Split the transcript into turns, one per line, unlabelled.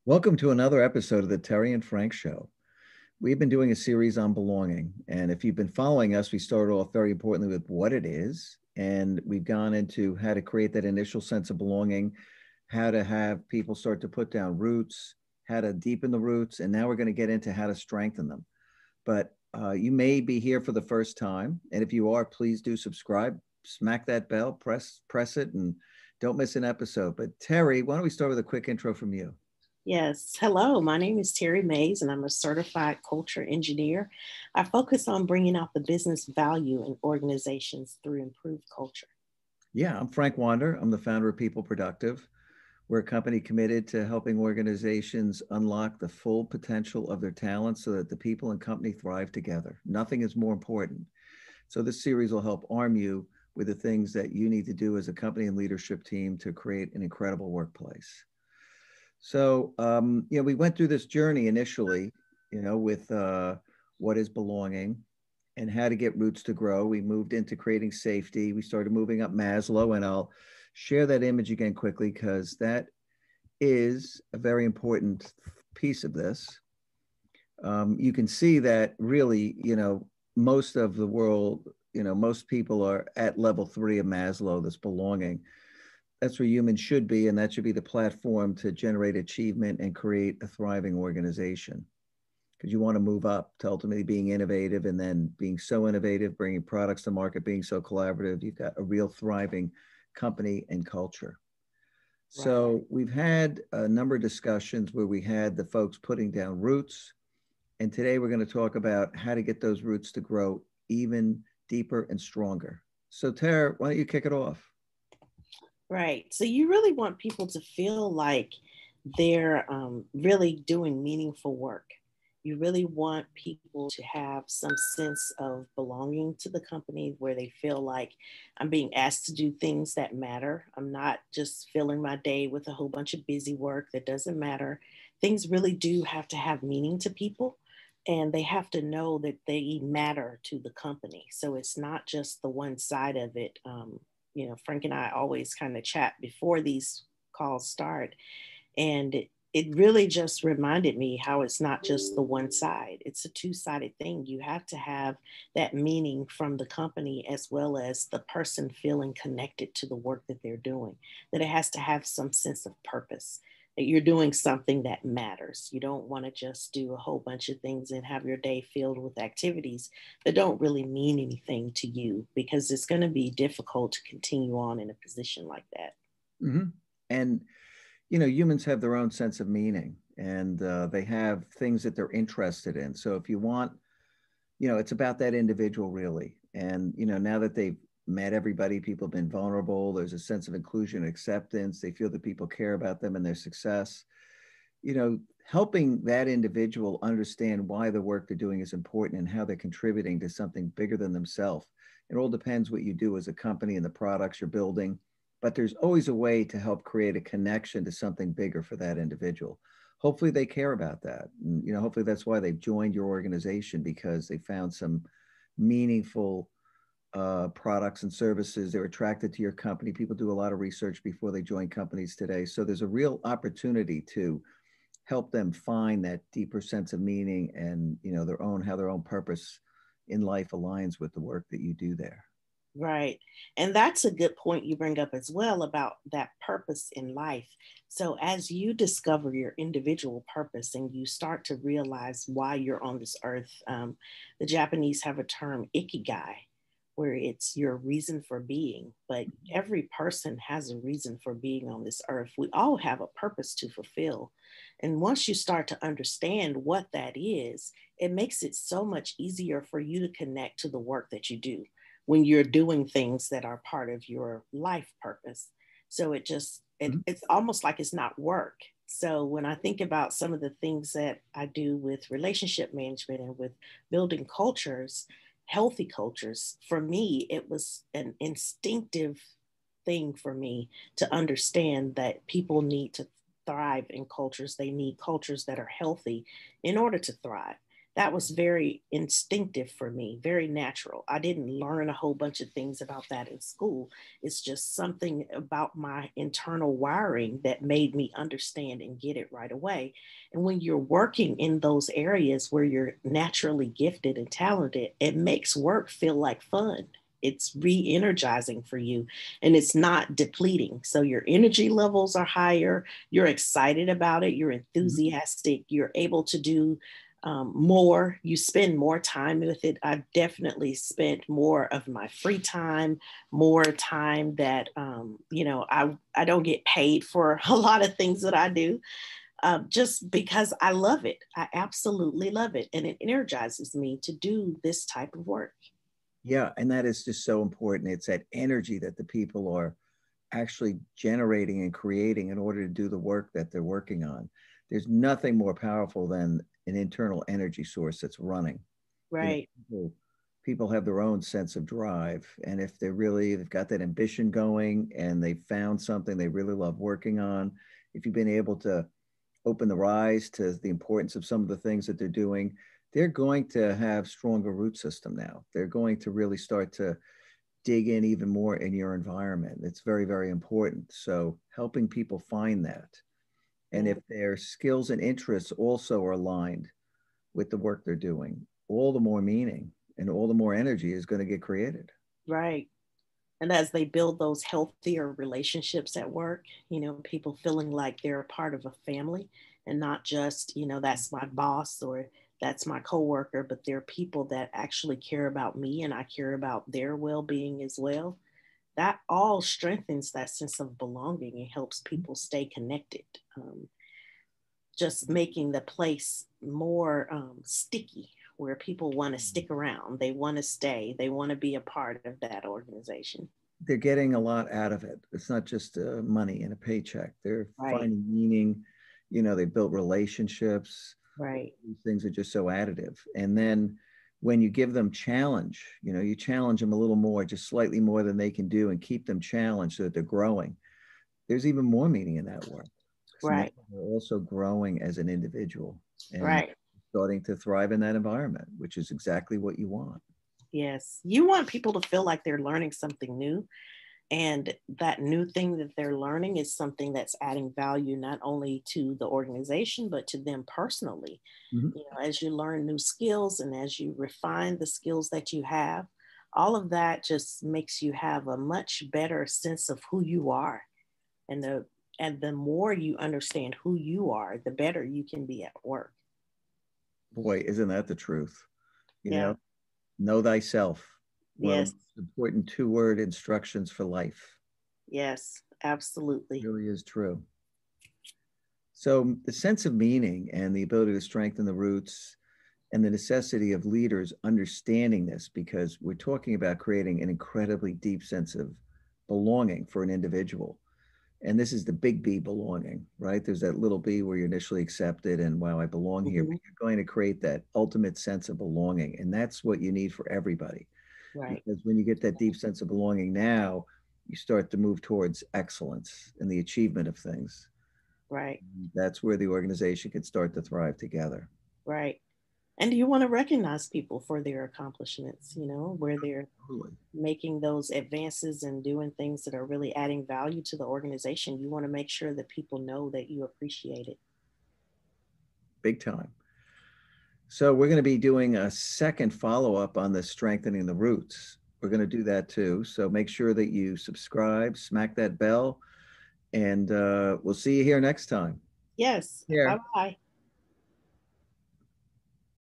Welcome to another episode of the Terry and Frank Show. We've been doing a series on belonging. And if you've been following us, we started off very importantly with what it is. And we've gone into how to create that initial sense of belonging, how to have people start to put down roots, how to deepen the roots. And now we're going to get into how to strengthen them. But you may be here for the first time. And if you are, please do subscribe, smack that bell, press it, and don't miss an episode. But Terry, why don't we start with a quick intro from you?
Yes. Hello, my name is Terri Mays, and I'm a certified culture engineer. I focus on bringing out the business value in organizations through improved culture.
Yeah, I'm Frank Wander. I'm the founder of People Productive. We're a company committed to helping organizations unlock the full potential of their talents so that the people and company thrive together. Nothing is more important. So this series will help arm you with the things that you need to do as a company and leadership team to create an incredible workplace. So, we went through this journey initially, with what is belonging and how to get roots to grow. We moved into creating safety. We started moving up Maslow, and I'll share that image again quickly because that is a very important piece of this. You can see that really, most of the world, most people are at level 3 of Maslow, this belonging. That's where humans should be, and that should be the platform to generate achievement and create a thriving organization. Because you want to move up to ultimately being innovative, and then being so innovative, bringing products to market, being so collaborative, you've got a real thriving company and culture. Right. So we've had a number of discussions where we had the folks putting down roots, and today we're going to talk about how to get those roots to grow even deeper and stronger. So Tara, why don't you kick it off?
Right. So you really want people to feel like they're really doing meaningful work. You really want people to have some sense of belonging to the company where they feel like I'm being asked to do things that matter. I'm not just filling my day with a whole bunch of busy work that doesn't matter. Things really do have to have meaning to people, and they have to know that they matter to the company. So it's not just the one side of it. Frank and I always kind of chat before these calls start. And it really just reminded me how it's not just the one side, it's a two-sided thing. You have to have that meaning from the company as well as the person feeling connected to the work that they're doing, that it has to have some sense of purpose, that you're doing something that matters. You don't want to just do a whole bunch of things and have your day filled with activities that don't really mean anything to you, because it's going to be difficult to continue on in a position like that.
Mm-hmm. And humans have their own sense of meaning, and they have things that they're interested in. So if you want, it's about that individual really. And, now that they've met everybody, people have been vulnerable, there's a sense of inclusion and acceptance. They feel that people care about them and their success. Helping that individual understand why the work they're doing is important and how they're contributing to something bigger than themselves. It all depends what you do as a company and the products you're building. But there's always a way to help create a connection to something bigger for that individual. Hopefully they care about that. And, hopefully that's why they've joined your organization, because they found some meaningful products and services. They're attracted to your company. People do a lot of research before they join companies today. So there's a real opportunity to help them find that deeper sense of meaning and, how their own purpose in life aligns with the work that you do there.
Right. And that's a good point you bring up as well about that purpose in life. So as you discover your individual purpose and you start to realize why you're on this earth, the Japanese have a term, ikigai, where it's your reason for being. But every person has a reason for being on this earth. We all have a purpose to fulfill. And once you start to understand what that is, it makes it so much easier for you to connect to the work that you do when you're doing things that are part of your life purpose. So it's almost like it's not work. So when I think about some of the things that I do with relationship management and with building cultures, healthy cultures, for me, it was an instinctive thing for me to understand that people need to thrive in cultures. They need cultures that are healthy in order to thrive. that was very instinctive for me, very natural. I didn't learn a whole bunch of things about that in school. It's just something about my internal wiring that made me understand and get it right away. And when you're working in those areas where you're naturally gifted and talented, it makes work feel like fun. It's re energizing for you and it's not depleting. So your energy levels are higher. You're excited about it. You're
Mhm.
enthusiastic. You're able to do more. You spend more time with it. I've definitely spent more of my free time, more time that, I don't get paid for a lot of things that I do just because I love it. I absolutely love it. And it energizes me to do this type of work.
Yeah, and that is just so important. It's that energy that the people are actually generating and creating in order to do the work that they're working on. There's nothing more powerful than an internal energy source that's running. You know,
Right.
people have their own sense of drive. And if they've got that ambition going and they found something they really love working on, if you've been able to open their eyes to the importance of some of the things that they're doing, they're going to have stronger root system now. They're going to really start to dig in even more in your environment. It's very, very important. So helping people find that. And
Yeah.
if their skills and interests also are aligned with the work they're doing, all the more meaning and all the more energy is going to get created.
Right. And as they build those healthier relationships at work, people feeling like they're a part of a family and not just, that's my boss or that's my coworker, but they're people that actually care about me and I care about their well being as well. That all strengthens that sense of belonging and helps people stay connected. Just making the place more sticky where people want to stick around, they want to stay, they want to be a part of that organization.
They're getting a lot out of it. It's not just money and a paycheck. They're
Right.
finding meaning. They built relationships.
Right.
These things are just so additive. And then when you give them challenge, you challenge them a little more, just slightly more than they can do, and keep them challenged so that they're growing. There's even more meaning in that work. So now
Right.
they're also growing as an individual and
Right.
starting to thrive in that environment, which is exactly what you want.
Yes. You want people to feel like they're learning something new. And that new thing that they're learning is something that's adding value not only to the organization, but to them personally.
Mhm.
As you learn new skills and as you refine the skills that you have, all of that just makes you have a much better sense of who you are. And the more you understand who you are, the better you can be at work.
Boy, isn't that the truth? You
Yeah.
know, know thyself. One of the
Yes.
most important two-word instructions for life.
Yes.
It
Absolutely.
really is true. So the sense of meaning and the ability to strengthen the roots and the necessity of leaders understanding this, because we're talking about creating an incredibly deep sense of belonging for an individual. And this is the big B, belonging, right? There's that little B where you're initially accepted and wow, I belong here,
Hmm.
but you're going to create that ultimate sense of belonging. And that's what you need for everybody.
Right.
Because when you get that deep sense of belonging now, you start to move towards excellence and the achievement of things.
Right.
That's where the organization can start to thrive together.
Right. And you want to recognize people for their accomplishments, where they're
Totally.
making those advances and doing things that are really adding value to the organization. You want to make sure that people know that you appreciate it.
Big time. So we're going to be doing a second follow-up on the strengthening the roots. We're going to do that too. So make sure that you subscribe, smack that bell, and we'll see you here next time.
Yes. Bye
Here.
bye.